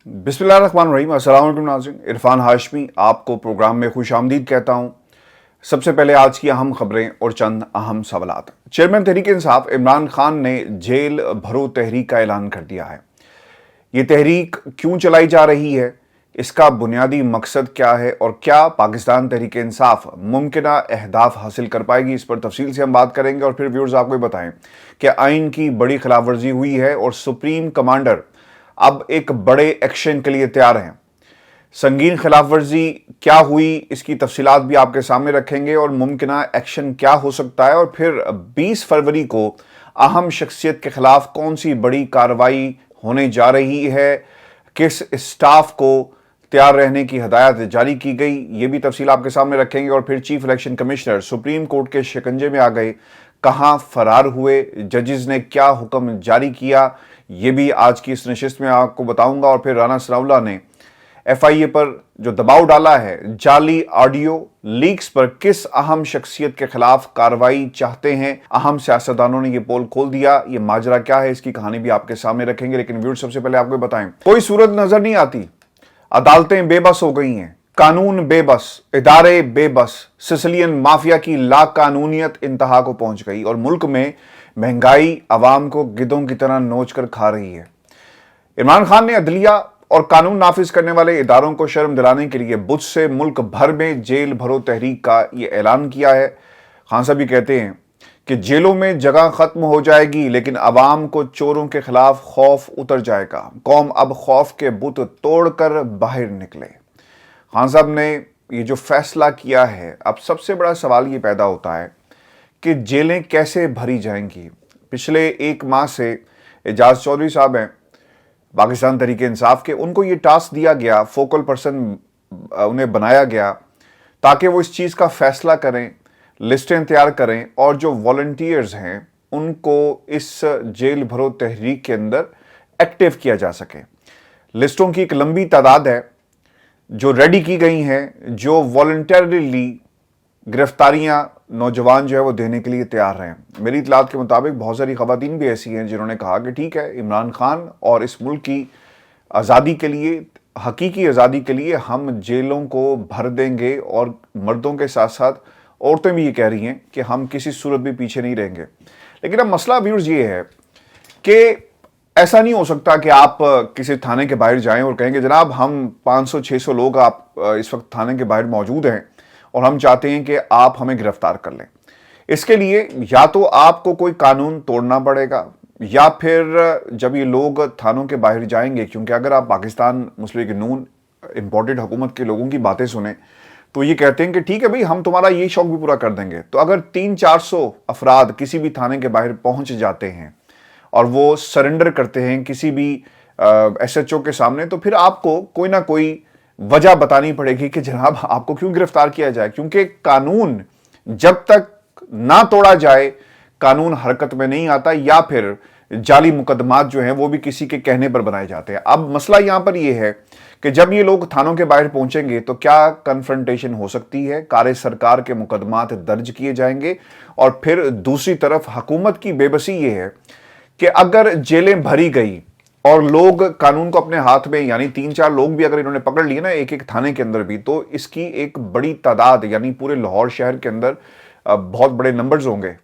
बिस्मिल्लाहिर्रहमानिर्रहीम। अस्सलाम वालेकुम नाज़रीन, इरफान हाशमी आपको प्रोग्राम में खुश आमदीद कहता हूँ। सबसे पहले आज की अहम खबरें और चंद अहम सवालात। चेयरमैन तहरीक इंसाफ इमरान खान ने जेल भरो तहरीक का ऐलान कर दिया है। ये तहरीक क्यों चलाई जा रही है, इसका बुनियादी मकसद क्या है और क्या पाकिस्तान तहरीक इंसाफ मुमकिना अहदाफ हासिल कर पाएगी, इस पर तफसील से हम बात करेंगे। और फिर व्यूअर्स आपको बताएं कि आइन की बड़ी खिलाफ वर्जी हुई है और सुप्रीम कमांडर अब एक बड़े एक्शन के लिए तैयार हैं। संगीन खिलाफ वर्जी क्या हुई, इसकी तफसीलात भी आपके सामने रखेंगे और मुमकिना एक्शन क्या हो सकता है। और फिर 20 फरवरी को अहम शख्सियत के खिलाफ कौन सी बड़ी कार्रवाई होने जा रही है, किस स्टाफ को तैयार रहने की हदायत जारी की गई, ये भी तफसील आपके सामने रखेंगे। और फिर chief election commissioner supreme court के शिकंजे में आ गए, कहां फरार हुए, जजेस ने क्या हुक्म जारी किया, ये भी आज की इस नशिस्त में आपको बताऊंगा। और फिर राना सनाउल्लाह ने FIA पर जो दबाव डाला है, जाली ऑडियो लीक्स पर किस अहम शख्सियत के खिलाफ कार्रवाई चाहते हैं, अहम सियासतदानों ने ये पोल खोल दिया, ये माजरा क्या है, इसकी कहानी भी आपके सामने रखेंगे। लेकिन व्यूअर्स सबसे पहले आपको बताएं, कोई सूरत नजर नहीं आती, अदालतें बेबस हो गई हैं, कानून बेबस, इदारे बेबस, सिसिलियन माफिया की लाकानूनियत इंतहा को पहुंच गई और मुल्क में महंगाई आवाम को गिद्धों की तरह नोच कर खा रही है। इमरान खान ने अदलिया और कानून नाफिज करने वाले इदारों को शर्म दिलाने के लिए बुध से मुल्क भर में जेल भरो तहरीक का ये ऐलान किया है। खान साहब भी कहते हैं कि जेलों में जगह खत्म हो जाएगी, लेकिन अवाम को चोरों के खिलाफ खौफ उतर जाएगा। कौम अब खौफ के बुत तोड़कर बाहर निकले। खान साहब ने ये जो फैसला किया है, अब सबसे बड़ा सवाल ये पैदा होता है कि जेलें कैसे भरी जाएंगी। पिछले एक माह से एजाज चौधरी साहब हैं पाकिस्तान तहरीक इंसाफ के, उनको ये टास्क दिया गया, फोकल पर्सन उन्हें बनाया गया ताकि वो इस चीज़ का फैसला करें, लिस्टें तैयार करें और जो वॉलंटियर्स हैं उनको इस जेल भरो तहरीक के अंदर एक्टिव किया जा सके। लिस्टों की एक लंबी तादाद है जो रेडी की गई हैं, जो वॉलंटरली गिरफ्तारियां नौजवान जो है वो देने के लिए तैयार हैं। मेरी इतलात के मुताबिक बहुत सारी खवातीन भी ऐसी हैं जिन्होंने कहा कि ठीक है, इमरान खान और इस मुल्क की आज़ादी के लिए, हकीकी आज़ादी के लिए हम जेलों को भर देंगे। और मर्दों के साथ साथ औरतें भी ये कह रही हैं कि हम किसी सूरत भी पीछे नहीं रहेंगे। लेकिन अब मसला व्यूअर्स ये है कि ऐसा नहीं हो सकता कि आप किसी थाने के बाहर जाएं और कहेंगे जनाब हम 500-600 लोग आप इस वक्त थाने के बाहर मौजूद हैं और हम चाहते हैं कि आप हमें गिरफ्तार कर लें। इसके लिए या तो आपको कोई कानून तोड़ना पड़ेगा, या फिर जब ये लोग थानों के बाहर जाएंगे, क्योंकि अगर आप पाकिस्तान मुस्लिम लीग नून इंपोर्टेड हुकूमत के लोगों की बातें सुने तो ये कहते हैं कि ठीक है भाई, हम तुम्हारा ये शौक भी पूरा कर देंगे। तो अगर 300-400 अफराद किसी भी थाने के बाहर पहुंच जाते हैं और वो सरेंडर करते हैं किसी भी SHO के सामने, तो फिर आपको कोई ना कोई वजह बतानी पड़ेगी कि जनाब आपको क्यों गिरफ्तार किया जाए। क्योंकि कानून जब तक ना तोड़ा जाए, कानून हरकत में नहीं आता, या फिर जाली मुकदमात जो हैं वो भी किसी के कहने पर बनाए जाते हैं। अब मसला यहां पर यह है कि जब ये लोग थानों के बाहर पहुंचेंगे तो क्या कन्फ्रंटेशन हो सकती है, कार्य सरकार के मुकदमात दर्ज किए जाएंगे। और फिर दूसरी तरफ हुकूमत की बेबसी ये है कि अगर जेलें भरी गई और लोग कानून को अपने हाथ में, यानी 3-4 लोग भी अगर इन्होंने पकड़ लिए ना एक एक थाने के अंदर भी, तो इसकी एक बड़ी तादाद, यानी पूरे लाहौर शहर के अंदर बहुत बड़े नंबर्स होंगे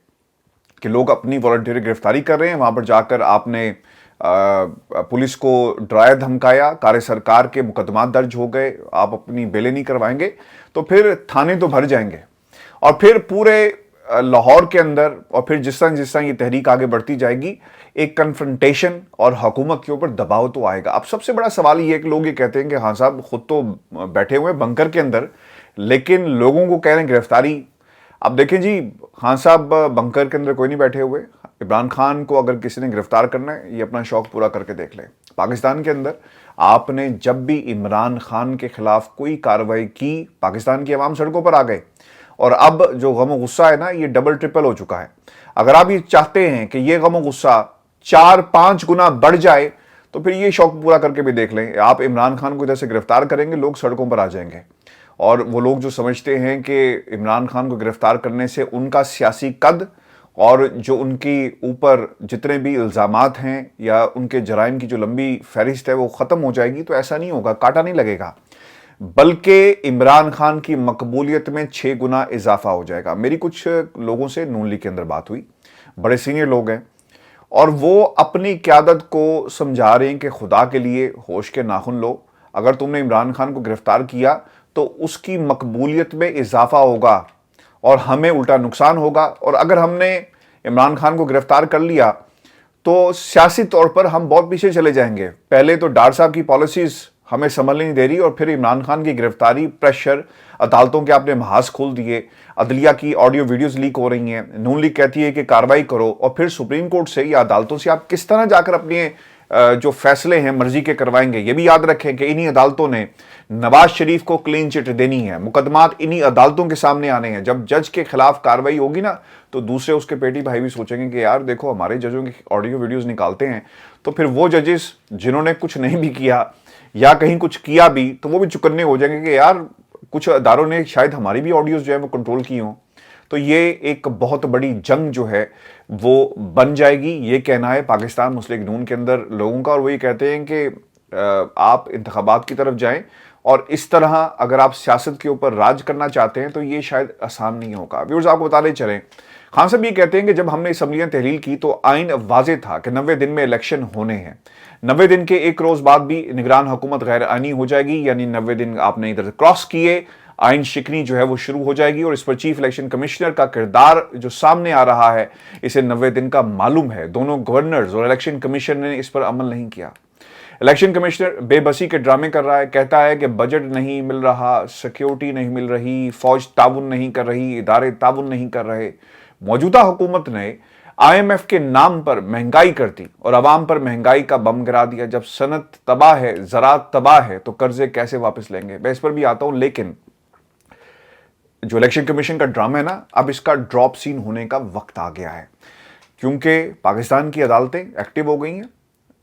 कि लोग अपनी वॉलंटियर गिरफ्तारी कर रहे हैं। वहां पर जाकर आपने पुलिस को डराया धमकाया, कार्य सरकार के मुकदमात दर्ज हो गए, आप अपनी बेलें नहीं करवाएंगे, तो फिर थाने तो भर जाएंगे। और फिर पूरे लाहौर के अंदर, और फिर जिस तरह ये तहरीक आगे बढ़ती जाएगी, एक कन्फ्रंटेशन और हुकूमत के ऊपर दबाव तो आएगा। अब सबसे बड़ा सवाल ये है कि लोग ये कहते हैं कि हाँ साहब खुद तो बैठे हुए बंकर के अंदर, लेकिन लोगों को कह रहे हैं गिरफ्तारी। अब देखें जी, खान साहब बंकर के अंदर कोई नहीं बैठे हुए। इमरान खान को अगर किसी ने गिरफ्तार करना है, ये अपना शौक पूरा करके देख ले। पाकिस्तान के अंदर आपने जब भी इमरान खान के खिलाफ कोई कार्रवाई की, पाकिस्तान की आवाम सड़कों पर आ गए। और अब जो गम गुस्सा है ना, ये डबल ट्रिपल हो चुका है। अगर आप ये चाहते हैं कि ये गम गुस्सा 4-5 गुना बढ़ जाए, तो फिर ये शौक पूरा करके भी देख लें। आप इमरान खान को इधर से गिरफ्तार करेंगे, लोग सड़कों पर आ जाएंगे। और वो लोग जो समझते हैं कि इमरान खान को गिरफ्तार करने से उनका सियासी कद اور جو ان کی اوپر جتنے بھی الزامات ہیں یا ان کے جرائم کی جو لمبی فہرست ہے وہ ختم ہو جائے گی، تو ایسا نہیں ہوگا، کاٹا نہیں لگے گا، بلکہ عمران خان کی مقبولیت میں 6 گنا اضافہ ہو جائے گا۔ میری کچھ لوگوں سے نون لیگ کے اندر بات ہوئی، بڑے سینئر لوگ ہیں، اور وہ اپنی قیادت کو سمجھا رہے ہیں کہ خدا کے لیے ہوش کے ناخن لو، اگر تم نے عمران خان کو گرفتار کیا تو اس کی مقبولیت میں اضافہ ہوگا اور ہمیں الٹا نقصان ہوگا، اور اگر ہم نے عمران خان کو گرفتار کر لیا تو سیاسی طور پر ہم بہت پیچھے چلے جائیں گے۔ پہلے تو ڈار صاحب کی پالیسیز ہمیں سنبھلنے نہیں دے رہی، اور پھر عمران خان کی گرفتاری، پریشر، عدالتوں کے آپ نے محاذ کھول دیے، عدلیہ کی آڈیو ویڈیوز لیک ہو رہی ہیں، نون لیگ کہتی ہے کہ کارروائی کرو، اور پھر سپریم کورٹ سے یا عدالتوں سے آپ کس طرح جا کر اپنے جو فیصلے ہیں مرضی کے کروائیں گے؟ یہ بھی یاد رکھیں کہ انہی عدالتوں نے نواز شریف کو کلین چٹ دینی ہے، مقدمات انہی عدالتوں کے سامنے آنے ہیں۔ جب جج کے خلاف کارروائی ہوگی نا تو دوسرے اس کے پیٹی بھائی بھی سوچیں گے کہ یار دیکھو ہمارے ججوں کی آڈیو ویڈیوز نکالتے ہیں، تو پھر وہ ججز جنہوں نے کچھ نہیں بھی کیا یا کہیں کچھ کیا بھی تو وہ بھی چکنے ہو جائیں گے کہ یار کچھ اداروں نے شاید ہماری بھی آڈیوز جو ہے وہ کنٹرول کی ہوں۔ تو یہ ایک بہت بڑی جنگ جو ہے وہ بن جائے گی، یہ کہنا ہے پاکستان مسلم لیگ نون کے اندر لوگوں کا، اور وہ یہ کہتے ہیں کہ آپ انتخابات کی طرف جائیں، اور اس طرح اگر آپ سیاست کے اوپر راج کرنا چاہتے ہیں تو یہ شاید آسان نہیں ہوگا۔ ویورز آپ کو بتاتے چلیں، خان صاحب یہ کہتے ہیں کہ جب ہم نے اسمبلیاں تحلیل کی تو آئین واضح تھا کہ 90 دن میں الیکشن ہونے ہیں، 90 دن کے ایک روز بعد بھی نگران حکومت غیر آئینی ہو جائے گی، یعنی 90 دن آپ نے ادھر کراس کیے، آئین شکنی جو ہے وہ شروع ہو جائے گی، اور اس پر چیف الیکشن کمشنر کا کردار جو سامنے آ رہا ہے اسے 90 دن کا معلوم ہے۔ دونوں گورنرز اور الیکشن کمیشن نے اس پر عمل نہیں کیا۔ الیکشن کمشنر بے بسی کے ڈرامے کر رہا ہے، کہتا ہے کہ بجٹ نہیں مل رہا، سیکیورٹی نہیں مل رہی، فوج تعاون نہیں کر رہی، ادارے تعاون نہیں کر رہے۔ موجودہ حکومت نے آئی ایم ایف کے نام پر مہنگائی کر دی اور عوام پر مہنگائی کا بم گرا دیا۔ جب صنعت تباہ ہے، زراعت تباہ ہے، تو قرضے کیسے واپس لیں گے؟ میں اس پر بھی آتا ہوں، لیکن جو الیکشن کمیشن کا ڈرامہ ہے نا، اب اس کا ڈراپ سین ہونے کا وقت آ گیا ہے، کیونکہ پاکستان کی عدالتیں ایکٹیو ہو گئی ہیں،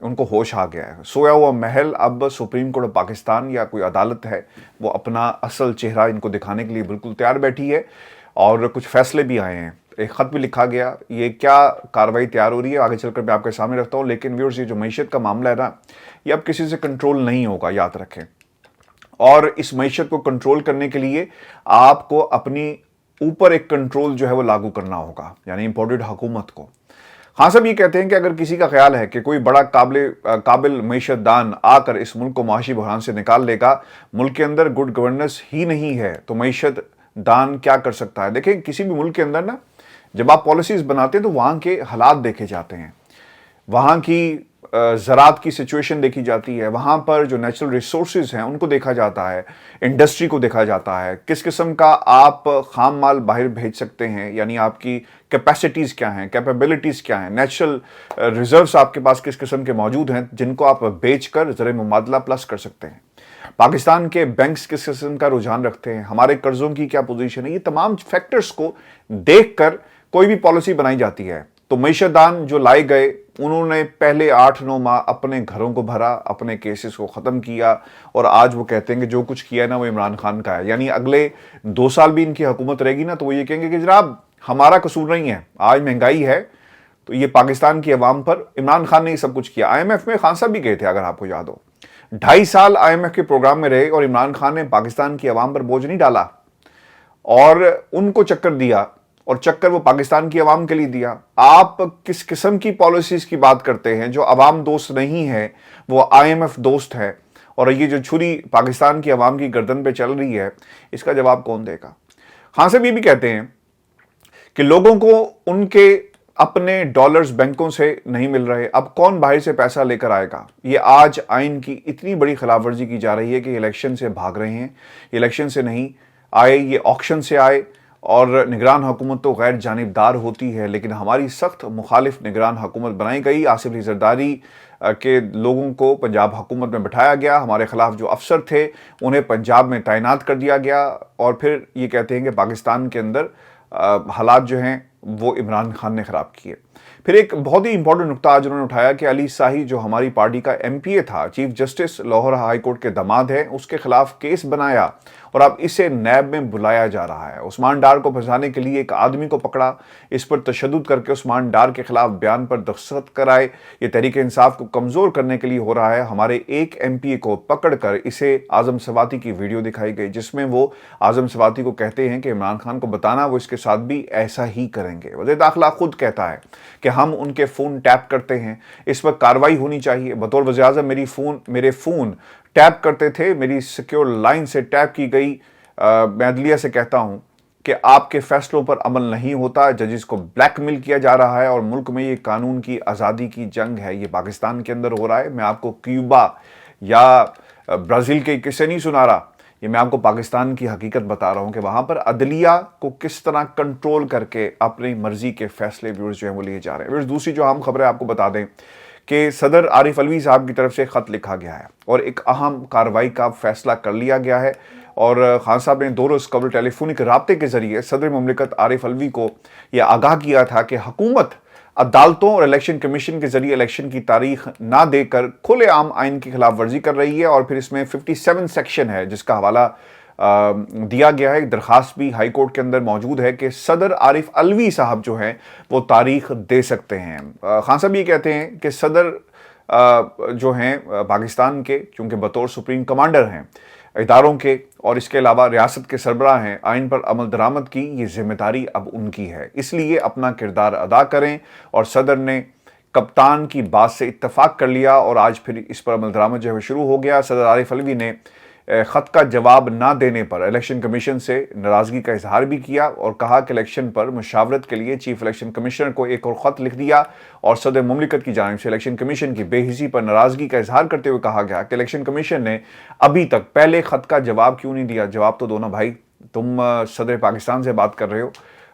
ان کو ہوش آ گیا ہے۔ سویا ہوا محل اب سپریم کورٹ آف پاکستان یا کوئی عدالت ہے وہ اپنا اصل چہرہ ان کو دکھانے کے لیے بالکل تیار بیٹھی ہے، اور کچھ فیصلے بھی آئے ہیں، ایک خط بھی لکھا گیا۔ یہ کیا کاروائی تیار ہو رہی ہے آگے چل کر میں آپ کے سامنے رکھتا ہوں، لیکن ویورز یہ جو معیشت کا معاملہ ہے نا، یہ اب کسی سے کنٹرول نہیں ہوگا، یاد رکھیں، اور اس معیشت کو کنٹرول کرنے کے لیے آپ کو اپنی اوپر ایک کنٹرول جو ہے وہ لاگو کرنا ہوگا، یعنی امپورٹڈ حکومت کو۔ خان صاحب یہ کہتے ہیں کہ اگر کسی کا خیال ہے کہ کوئی بڑا قابل معیشت دان آ کر اس ملک کو معاشی بحران سے نکال لے گا، ملک کے اندر گڈ گورننس ہی نہیں ہے، تو معیشت دان کیا کر سکتا ہے؟ دیکھیں کسی بھی ملک کے اندر نا جب آپ پالیسیز بناتے ہیں تو وہاں کے حالات دیکھے جاتے ہیں، وہاں کی زراعت کی سچویشن دیکھی جاتی ہے، وہاں پر جو نیچرل ریسورسز ہیں ان کو دیکھا جاتا ہے، انڈسٹری کو دیکھا جاتا ہے، کس قسم کا آپ خام مال باہر بھیج سکتے ہیں، یعنی آپ کی کیپیسٹیز کیا ہیں، کیپیبلٹیز کیا ہیں، نیچرل ریزروز آپ کے پاس کس قسم کے موجود ہیں جن کو آپ بیچ کر زر مبادلہ پلس کر سکتے ہیں۔ پاکستان کے بینکس کس قسم کا رجحان رکھتے ہیں، ہمارے قرضوں کی کیا پوزیشن ہے، یہ تمام فیکٹرز کو دیکھ کر کوئی بھی پالیسی بنائی جاتی ہے۔ تو معیشت دان جو لائے گئے انہوں نے پہلے 8-9 ماہ اپنے گھروں کو بھرا، اپنے کیسز کو ختم کیا، اور آج وہ کہتے ہیں کہ جو کچھ کیا ہے نا وہ عمران خان کا ہے، یعنی اگلے 2 سال بھی ان کی حکومت رہے گی نا تو وہ یہ کہیں گے کہ جناب ہمارا قصور نہیں ہے، آج مہنگائی ہے تو یہ پاکستان کی عوام پر عمران خان نے یہ سب کچھ کیا۔ آئی ایم ایف میں خان صاحب بھی گئے تھے اگر آپ کو یاد ہو، 2.5 سال آئی ایم ایف کے پروگرام میں رہے اور عمران خان نے پاکستان کی عوام پر بوجھ نہیں ڈالا، اور ان کو چکر دیا، اور چکر وہ پاکستان کی عوام کے لیے دیا۔ آپ کس قسم کی پالیسیز کی بات کرتے ہیں جو عوام دوست نہیں ہے، وہ آئی ایم ایف دوست ہے، اور یہ جو چھری پاکستان کی عوام کی گردن پہ چل رہی ہے اس کا جواب کون دے گا؟ خان صاحب یہ بھی کہتے ہیں کہ لوگوں کو ان کے اپنے ڈالرز بینکوں سے نہیں مل رہے، اب کون باہر سے پیسہ لے کر آئے گا؟ یہ آج آئین کی اتنی بڑی خلاف ورزی کی جا رہی ہے کہ الیکشن سے بھاگ رہے ہیں، الیکشن سے نہیں آئے، یہ آکشن سے آئے، اور نگران حکومت تو غیر جانبدار ہوتی ہے، لیکن ہماری سخت مخالف نگران حکومت بنائی گئی، آصف علی زرداری کے لوگوں کو پنجاب حکومت میں بٹھایا گیا، ہمارے خلاف جو افسر تھے انہیں پنجاب میں تعینات کر دیا گیا، اور پھر یہ کہتے ہیں کہ پاکستان کے اندر حالات جو ہیں وہ عمران خان نے خراب کیے۔ फिर एक बहुत ही इंपॉर्टेंट नुकता आज उन्होंने उठाया कि अली शाही जो हमारी पार्टी का एमपीए था, chief justice Lahore high court के दामाद है, उसके खिलाफ केस बनाया और अब इसे नैब में बुलाया जा रहा है। उस्मान डार को फंसाने के लिए एक आदमी को पकड़ा, इस पर तशद्दुद करके उस्मान डार के खिलाफ बयान पर दस्तखत कराए। ये तहरीक इंसाफ को कमजोर करने के लिए हो रहा है। हमारे एक एमपीए को पकड़कर इसे आजम सवाती की वीडियो दिखाई गई, जिसमें वो आजम सवाती को कहते हैं कि इमरान खान को बताना वो इसके साथ भी ऐसा ही करेंगे। वज़ीर दाखिला खुद कहता है कि हम उनके फ़ोन टैप करते हैं, इस पर कार्रवाई होनी चाहिए। बतौर वज़ीर आज़म मेरे फ़ोन टैप करते थे, मेरी सिक्योर लाइन से टैप की गई। मैं अदलिया से कहता हूं कि आपके फैसलों पर अमल नहीं होता, जजेस को ब्लैकमेल किया जा रहा है और मुल्क में ये कानून की आज़ादी की जंग है। ये पाकिस्तान के अंदर हो रहा है। मैं आपको क्यूबा या ब्राज़ील के किस्से नहीं सुना रहा, ये मैं आपको पाकिस्तान की हकीकत बता रहा हूं कि वहां पर अदलिया को किस तरह कंट्रोल करके अपनी मर्जी के फैसले व्यूअर्स जो है वो लिए जा रहे हैं। व्यूअर्स, दूसरी जो अहम खबरें आपको बता दें कि सदर आरिफ अलवी साहब की तरफ से खत लिखा गया है और एक अहम कार्रवाई का फैसला कर लिया गया है और खान साहब ने 2 रोज़ कबल टेलीफोनिक राब्ते के जरिए सदर मुमलिकत आरिफ अलवी को यह आगाह किया था कि हुकूमत अदालतों और इलेक्शन कमीशन के जरिए इलेक्शन की तारीख ना देकर खुलेआम आइन की खिलाफ वर्जी कर रही है। और फिर इसमें 57 सेक्शन है जिसका हवाला दिया गया है। एक दरखास्त भी हाई कोर्ट के अंदर मौजूद है कि सदर आरिफ अलवी साहब जो हैं वो तारीख दे सकते हैं। खान साहब ये कहते हैं कि सदर जो हैं पाकिस्तान के, चूंकि बतौर सुप्रीम कमांडर हैं इदारों के और इसके अलावा रियासत के सरबराह हैं, आइन पर अमल दरामद की ये जिम्मेदारी अब उनकी है, इसलिए अपना किरदार अदा करें। और सदर ने कप्तान की बात से इत्तफाक कर लिया और आज फिर इस पर अमल दरामद जो है शुरू हो गया। सदर आरिफ अलवी ने ख़त का जवाब ना देने पर इलेक्शन कमीशन से नाराज़गी का इजहार भी किया और कहा कि इलेक्शन पर मुशावरत के लिए चीफ इलेक्शन कमिश्नर को एक और ख़त लिख दिया और सदर मुमलिकत की जानिब से इलेक्शन कमीशन की बेहिसी पर नाराज़गी का इजहार करते हुए कहा गया कि इलेक्शन कमीशन ने अभी तक पहले ख़त का जवाब क्यों नहीं दिया। जवाब तो दो ना भाई, तुम सदर पाकिस्तान से बात कर रहे हो,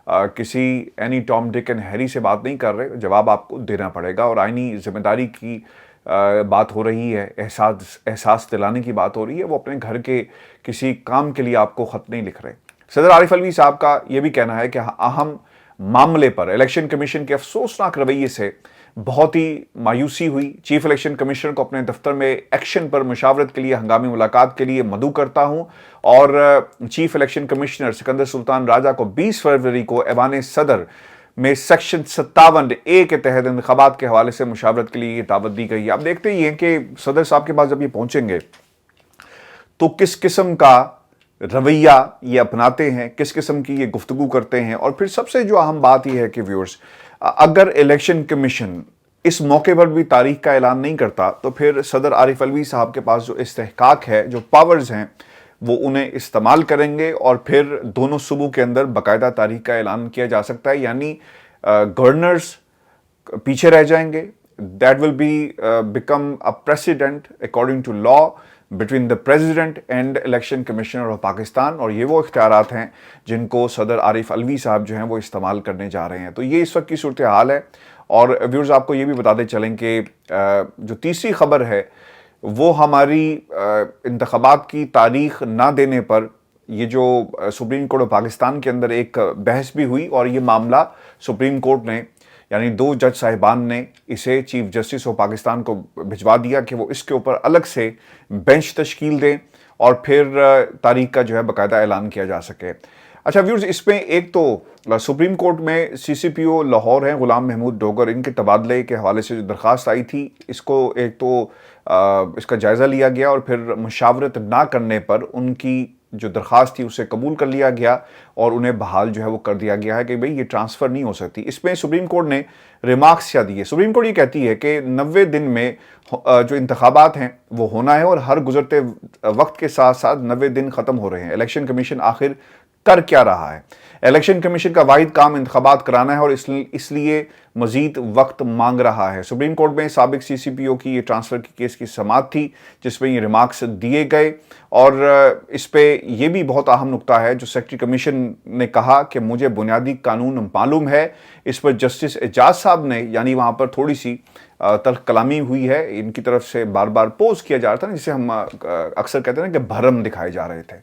किसी any Tom Dick and Harry से बात नहीं कर रहे, जवाब आपको देना पड़ेगा। और आइनी जिम्मेदारी की बात हो रही है, एहसास दिलाने की बात हो रही है, वो अपने घर के किसी काम के लिए आपको ख़त नहीं लिख रहे। सदर आरिफ अलवी साहब का ये भी कहना है कि अहम मामले पर इलेक्शन कमीशन के अफसोसनाक रवैये से बहुत ही मायूसी हुई। चीफ इलेक्शन कमिश्नर को अपने दफ्तर में एक्शन पर मुशावरत के लिए हंगामी मुलाकात के लिए मदऊ करता हूं और chief election commissioner Sikandar Sultan Raja को 20 फरवरी को ऐवान सदर में सेक्शन 57A के तहत इंतखाबात के हवाले से मुशावरत के लिए ये दावत दी गई है। आप देखते ही हैं कि सदर साहब के पास जब ये पहुंचेंगे तो किस किस्म का रवैया ये अपनाते हैं, किस किस्म की ये गुफ्तगू करते हैं। और फिर सबसे जो अहम बात यह है कि व्यूअर्स, अगर इलेक्शन कमीशन इस मौके पर भी तारीख का ऐलान नहीं करता तो फिर सदर आरिफ अलवी साहब के पास जो इस्तेहकाक है, जो पावर्स हैं, वो उन्हें इस्तेमाल करेंगे और फिर दोनों सूबों के अंदर बाकायदा तारीख का ऐलान किया जा सकता है। यानी गवर्नर्स पीछे रह जाएंगे। That will be become a president according to law between the president and election commissioner of Pakistan. और ये वो इख्तियारात हैं जिनको सदर आरिफ अलवी साहब जो हैं वो इस्तेमाल करने जा रहे हैं। तो ये इस वक्त की सूरत हाल है। और व्यूअर्स, आपको ये भी बताते चलें कि जो तीसरी खबर है वो हमारी इंतखाबात की तारीख ना देने पर ये जो सुप्रीम कोर्ट ऑफ पाकिस्तान के अंदर एक बहस भी हुई और ये मामला सुप्रीम कोर्ट ने, यानी 2 जज साहिबान ने इसे चीफ जस्टिस ऑफ पाकिस्तान को भिजवा दिया कि वो इसके ऊपर अलग से बेंच तश्कील दें और फिर तारीख का जो है बाकायदा ऐलान किया जा सके। अच्छा व्यूअर्स, इसमें एक तो सुप्रीम कोर्ट में CCPO लाहौर हैं गुलाम महमूद डोगर, इनके तबादले के हवाले से जो दरख्वास्त आई थी, इसको एक तो इसका जायज़ा लिया गया और फिर मुशावरत ना करने पर उनकी जो दरख्वास्त थी उसे कबूल कर लिया गया और उन्हें बहाल जो है वो कर दिया गया है कि भाई ये ट्रांसफ़र नहीं हो सकती। इसमें सुप्रीम कोर्ट ने रिमार्क्स क्या दिए। सुप्रीम कोर्ट ये कहती है कि 90 दिन में जो इंतखाबात हैं वो होना है और हर गुजरते वक्त के साथ साथ 90 दिन ख़त्म हो रहे हैं। इलेक्शन कमीशन आखिर कर क्या रहा है? इलेक्शन कमीशन का वाहिद काम इंतखाबात कराना है और इसलिए मजीद वक्त मांग रहा है। सुप्रीम कोर्ट में साबिक CCPO की ये ट्रांसफ़र की केस की समाअत थी जिसमें ये रिमार्क्स दिए गए और इस पे ये भी बहुत अहम नुकता है जो सेक्रेटरी कमीशन ने कहा कि मुझे बुनियादी कानून मालूम है। इस पर जस्टिस एजाज साहब ने, यानी वहाँ पर थोड़ी सी तल्ख कलामी हुई है, इनकी तरफ से बार बार पोज किया जा रहा था ना, जिसे हम अक्सर कहते हैं ना कि भरम दिखाए जा रहे थे,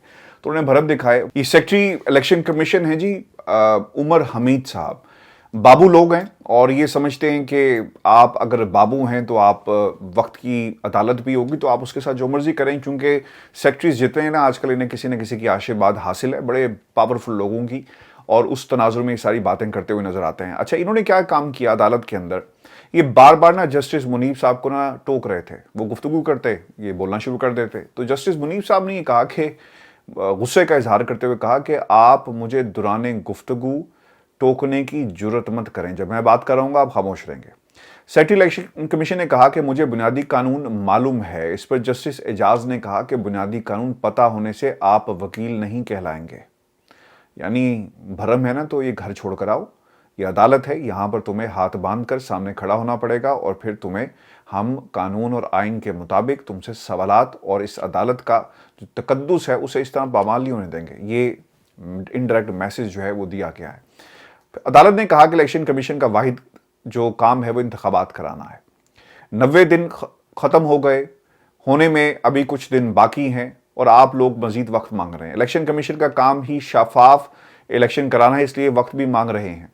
तो उन्हें भरम दिखाए। ये सेक्रेटरी इलेक्शन कमीशन है जी उमर हमीद साहब, बाबू लोग हैं और ये समझते हैं कि आप अगर बाबू हैं तो आप वक्त की अदालत भी होगी तो आप उसके साथ जो मर्जी करें, क्योंकि सेक्रेटरीज जितने हैं ना आजकल इन्हें किसी न किसी की आशीर्वाद हासिल है बड़े पावरफुल लोगों की, और उस तनाजुर में ये सारी बातें करते हुए नजर आते हैं। अच्छा, इन्होंने क्या काम किया अदालत के अंदर, ये बार बार ना जस्टिस मुनीब साहब को ना टोक रहे थे, वो गुफ्तगू करते, ये बोलना शुरू कर देते, तो जस्टिस मुनीब साहब ने ये कहा कि गुस्से का इजहार करते हुए कहा कि आप मुझे दौरान गुफ्तगू टोकने की जुर्रत मत करें, जब मैं बात कर रहा हूँ आप खामोश रहेंगे। सेक्रेटरी इलेक्शन कमीशन ने कहा कि मुझे बुनियादी कानून मालूम है। इस पर जस्टिस एजाज ने कहा कि बुनियादी कानून पता होने से आप वकील नहीं कहलाएंगे, यानी भरम है ना तो ये घर छोड़कर आओ, ये अदालत है, यहाँ पर तुम्हें हाथ बांध कर सामने खड़ा होना पड़ेगा और फिर तुम्हें हम कानून और आइन के मुताबिक तुमसे सवालात और इस अदालत का जो तकद्दुस है उसे इस तरह पामाल नहीं होने देंगे। ये इनडायरेक्ट मैसेज जो है वो दिया गया है। अदालत ने कहा कि इलेक्शन कमीशन का वाहिद जो काम है वो इंतखाबात कराना है। 90 दिन ख़त्म हो गए, होने में अभी कुछ दिन बाकी हैं और आप लोग मजीद वक्त मांग रहे हैं। इलेक्शन कमीशन का काम ही शफाफ इलेक्शन कराना है, इसलिए वक्त भी मांग रहे हैं।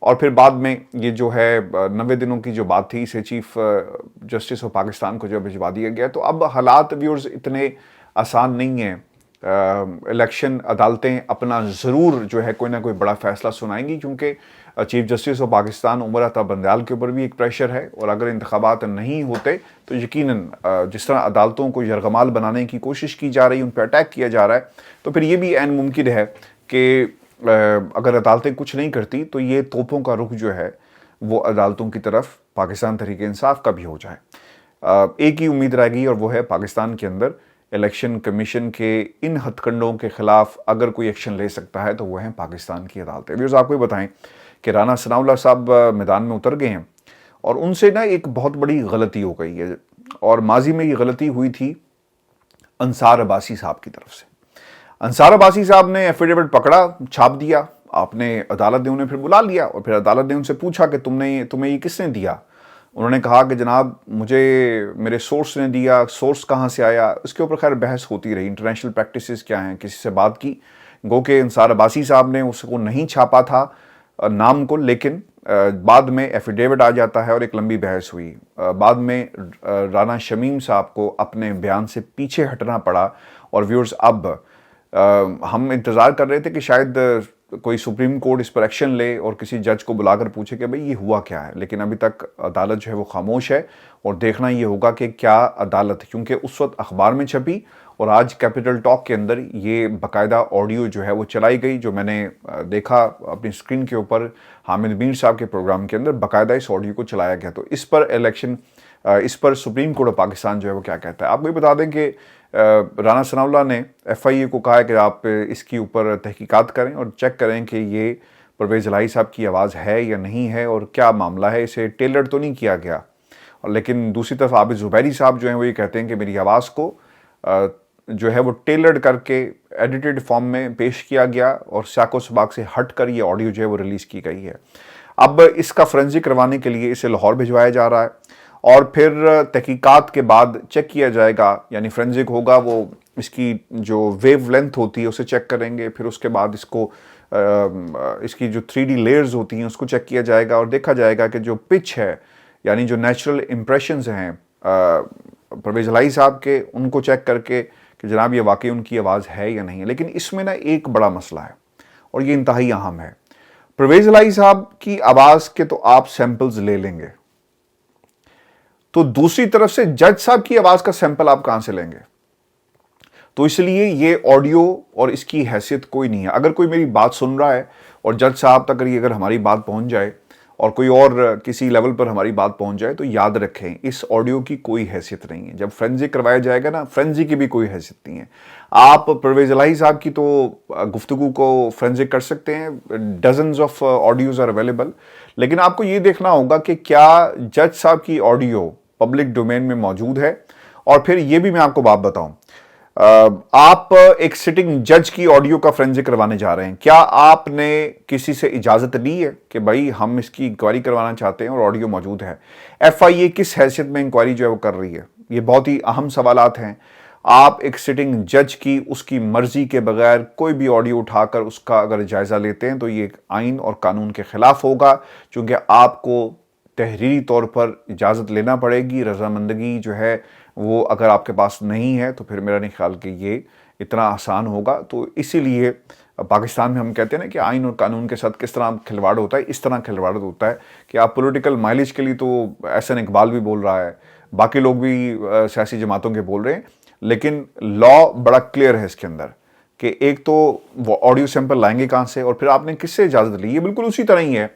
और फिर बाद में ये जो है 90 दिनों की जो बात थी इसे चीफ जस्टिस ऑफ पाकिस्तान को जब भिजवा दिया गया, तो अब हालात व्यूअर्स इतने आसान नहीं हैं। इलेक्शन अदालतें अपना ज़रूर जो है कोई ना कोई बड़ा फैसला सुनाएंगी, क्योंकि chief justice of Pakistan Umar Ata Bandial के ऊपर भी एक प्रेशर है, और अगर इंतखाबात नहीं होते तो यकीनन जिस तरह अदालतों को यरगमाल बनाने की कोशिश की जा रही है, उन पर अटैक किया जा रहा है, तो फिर ये भी ऐन मुमकिन है कि अगर अदालतें कुछ नहीं करती तो ये तोपों का रुख जो है वो अदालतों की तरफ पाकिस्तान तहरीक इंसाफ का भी हो जाए। एक ही उम्मीद रह गई और वो है पाकिस्तान के अंदर इलेक्शन कमीशन के इन हथकंडों के खिलाफ अगर कोई एक्शन ले सकता है तो वो है पाकिस्तान की अदालतें। व्यूअर्स, आपको बताएं कि राना सनाउल्लाह साहब मैदान में उतर गए हैं और उनसे ना एक बहुत बड़ी गलती हो गई है, और माजी में ये गलती हुई थी अंसार अब्बासी साहब की तरफ से। अंसार अब्बासी साहब ने एफिडेविट पकड़ा, छाप दिया, आपने अदालत ने उन्हें फिर बुला लिया और फिर अदालत ने उनसे पूछा कि तुम्हें ये किसने दिया। उन्होंने कहा कि जनाब मुझे मेरे सोर्स ने दिया। सोर्स कहाँ से आया, इसके ऊपर खैर बहस होती रही, इंटरनेशनल प्रैक्टिसेस क्या हैं, किसी से बात की, गो के अंसार अब्बासी साहब ने उसको नहीं छापा था नाम को, लेकिन बाद में एफिडेविट आ जाता है और एक लंबी बहस हुई। बाद में राना शमीम साहब को अपने बयान से पीछे हटना पड़ा। और व्यूअर्स, अब हम इंतज़ार कर रहे थे कि शायद कोई सुप्रीम कोर्ट इस पर एक्शन ले और किसी जज को बुलाकर पूछे कि भाई ये हुआ क्या है, लेकिन अभी तक अदालत जो है वो खामोश है। और देखना ये होगा कि क्या अदालत, क्योंकि उस वक्त अखबार में छपी और आज कैपिटल टॉक के अंदर ये बाकायदा ऑडियो जो है वो चलाई गई, जो मैंने देखा अपनी स्क्रीन के ऊपर हामिद मीर साहब के प्रोग्राम के अंदर बाकायदा इस ऑडियो को चलाया गया। तो इस पर सुप्रीम कोर्ट ऑफ पाकिस्तान जो है वो क्या कहता है। आपको ये बता दें कि राना सनाउल्लाह ने FIA को कहा है कि आप इसके ऊपर तहकीकात करें और चेक करें कि ये परवेज़ इलाही साहब की आवाज़ है या नहीं है और क्या मामला है, इसे टेलर तो नहीं किया गया। और लेकिन दूसरी तरफ आबिद ज़ुबैरी साहब जो हैं वो ये कहते हैं कि मेरी आवाज़ को जो है वो टेलर्ड करके एडिटेड फॉर्म में पेश किया गया और साको सबाक से हट कर ये ऑडियो जो है वो रिलीज़ की गई है। अब इसका फोरेंसिक करवाने के लिए इसे लाहौर भिजवाया जा रहा है और फिर तहकीकात के बाद चेक किया जाएगा, यानी फोरेंसिक होगा, वो इसकी जो वेव लेंथ होती है उसे चेक करेंगे, फिर उसके बाद इसकी जो 3D लेयर्स होती हैं उसको चेक किया जाएगा और देखा जाएगा कि जो पिच है, यानी जो नेचुरल इम्प्रेशंस हैं परवेज़ इलाही साहब के, उनको चेक करके कि जनाब ये वाकई उनकी आवाज़ है या नहीं है। लेकिन इसमें ना एक बड़ा मसला है और ये इंतहाई अहम है। परवेज़ इलाही साहब की आवाज़ के तो आप सैंपल्स ले लेंगे, तो दूसरी तरफ से जज साहब की आवाज़ का सैंपल आप कहां से लेंगे? तो इसलिए ये ऑडियो और इसकी हैसियत कोई नहीं है। अगर कोई मेरी बात सुन रहा है और जज साहब तक अगर हमारी बात पहुंच जाए और कोई और किसी लेवल पर हमारी बात पहुंच जाए, तो याद रखें इस ऑडियो की कोई हैसियत नहीं है। जब फोरेंसिक करवाया जाएगा ना, फोरेंसिक की भी कोई हैसियत नहीं है। आप परवेज़ इलाही साहब की तो गुफ्तगू को फोरेंसिक कर सकते हैं, dozens of audios are available, लेकिन आपको ये देखना होगा कि क्या जज साहब की ऑडियो पब्लिक डोमेन में मौजूद है। और फिर ये भी मैं आपको बात बताऊं, आप एक सिटिंग जज की ऑडियो का फोरेंसिक करवाने जा रहे हैं, क्या आपने किसी से इजाज़त ली है कि भाई हम इसकी इंक्वायरी करवाना चाहते हैं और ऑडियो मौजूद है? FIA किस हैसियत में इंक्वायरी जो है वो कर रही है? ये बहुत ही अहम सवालात हैं। آپ ایک سٹنگ جج کی اس کی مرضی کے بغیر کوئی بھی آڈیو اٹھا کر اس کا اگر جائزہ لیتے ہیں تو یہ ایک آئین اور قانون کے خلاف ہوگا، چونکہ آپ کو تحریری طور پر اجازت لینا پڑے گی۔ رضامندگی جو ہے وہ اگر آپ کے پاس نہیں ہے تو پھر میرا نہیں خیال کہ یہ اتنا آسان ہوگا۔ تو اسی لیے پاکستان میں ہم کہتے ہیں نا کہ آئین اور قانون کے ساتھ کس طرح کھلواڑ ہوتا ہے، اس طرح کھلواڑ ہوتا ہے کہ آپ پولیٹیکل مائلیج کے لیے تو احسن اقبال بھی بول رہا ہے، باقی لوگ بھی سیاسی جماعتوں کے بول رہے ہیں، لیکن لا بڑا کلیئر ہے اس کے اندر کہ ایک تو وہ آڈیو سیمپل لائیں گے کہاں سے، اور پھر آپ نے کس سے اجازت لی۔ یہ بالکل اسی طرح ہی ہے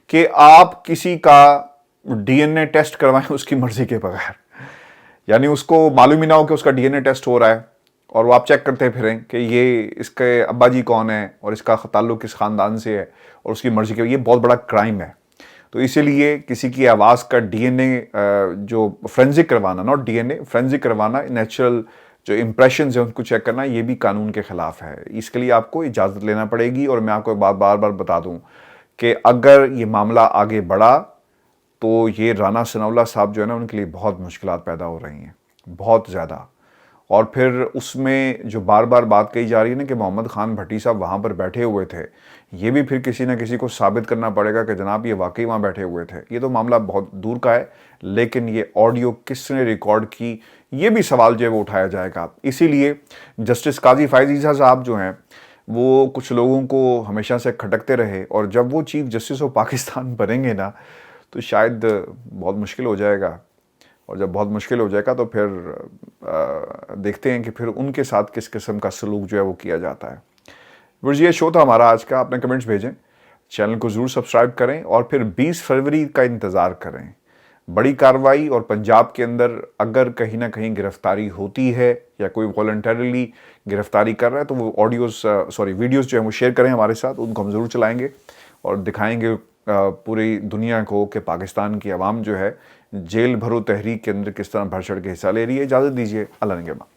کہ آپ کسی کا ڈی این اے ٹیسٹ کروائیں اس کی مرضی کے بغیر، یعنی اس کو معلوم ہی نہ ہو کہ اس کا ڈی این اے ٹیسٹ ہو رہا ہے، اور وہ آپ چیک کرتے پھریں کہ یہ اس کے ابا جی کون ہیں اور اس کا تعلق کس خاندان سے ہے اور اس کی مرضی کے، یہ بہت بڑا کرائم ہے۔ تو اسی لیے کسی کی آواز کا ڈی این اے جو فرینزک کروانا، not D N a, forensic کروانا، نیچرل جو امپریشنز ہیں ان کو چیک کرنا، یہ بھی قانون کے خلاف ہے۔ اس کے لیے آپ کو اجازت لینا پڑے گی، اور میں آپ کو ایک بات بار بار بتا دوں کہ اگر یہ معاملہ آگے بڑھا تو یہ رانا ثناء اللہ صاحب جو ہے نا ان کے لیے بہت مشکلات پیدا ہو رہی ہیں، بہت زیادہ۔ اور پھر اس میں جو بار بار بات کہی جا رہی ہے نا کہ محمد خان بھٹی صاحب وہاں پر بیٹھے ہوئے تھے، یہ بھی پھر کسی نہ کسی کو ثابت کرنا پڑے گا کہ جناب یہ واقعی وہاں بیٹھے ہوئے تھے۔ یہ تو معاملہ بہت دور کا ہے، لیکن یہ آڈیو کس نے ریکارڈ کی، یہ بھی سوال جو ہے وہ اٹھایا جائے گا۔ اسی لیے جسٹس قاضی فائز عیسیٰ صاحب جو ہیں وہ کچھ لوگوں کو ہمیشہ سے کھٹکتے رہے، اور جب وہ چیف جسٹس آف پاکستان بنیں گے نا تو شاید بہت مشکل ہو جائے گا، اور جب بہت مشکل ہو جائے گا تو پھر دیکھتے ہیں کہ پھر ان کے ساتھ کس قسم کا سلوک جو ہے وہ کیا جاتا ہے۔ یہ شو تھا ہمارا آج کا، اپنے کمنٹس بھیجیں، چینل کو ضرور سبسکرائب کریں، اور پھر 20 فروری کا انتظار کریں۔ بڑی کارروائی، اور پنجاب کے اندر اگر کہیں نہ کہیں گرفتاری ہوتی ہے یا کوئی والنٹریلی گرفتاری کر رہا ہے تو وہ ویڈیوز جو ہیں وہ شیئر کریں ہمارے ساتھ، ان کو ہم ضرور چلائیں گے اور دکھائیں گے پوری دنیا کو کہ پاکستان کی عوام جو ہے جیل بھرو تحریک کے اندر کس طرح بڑھ چڑھ کے حصہ لے رہی ہے۔ اجازت دیجیے، اللہ نگہبان۔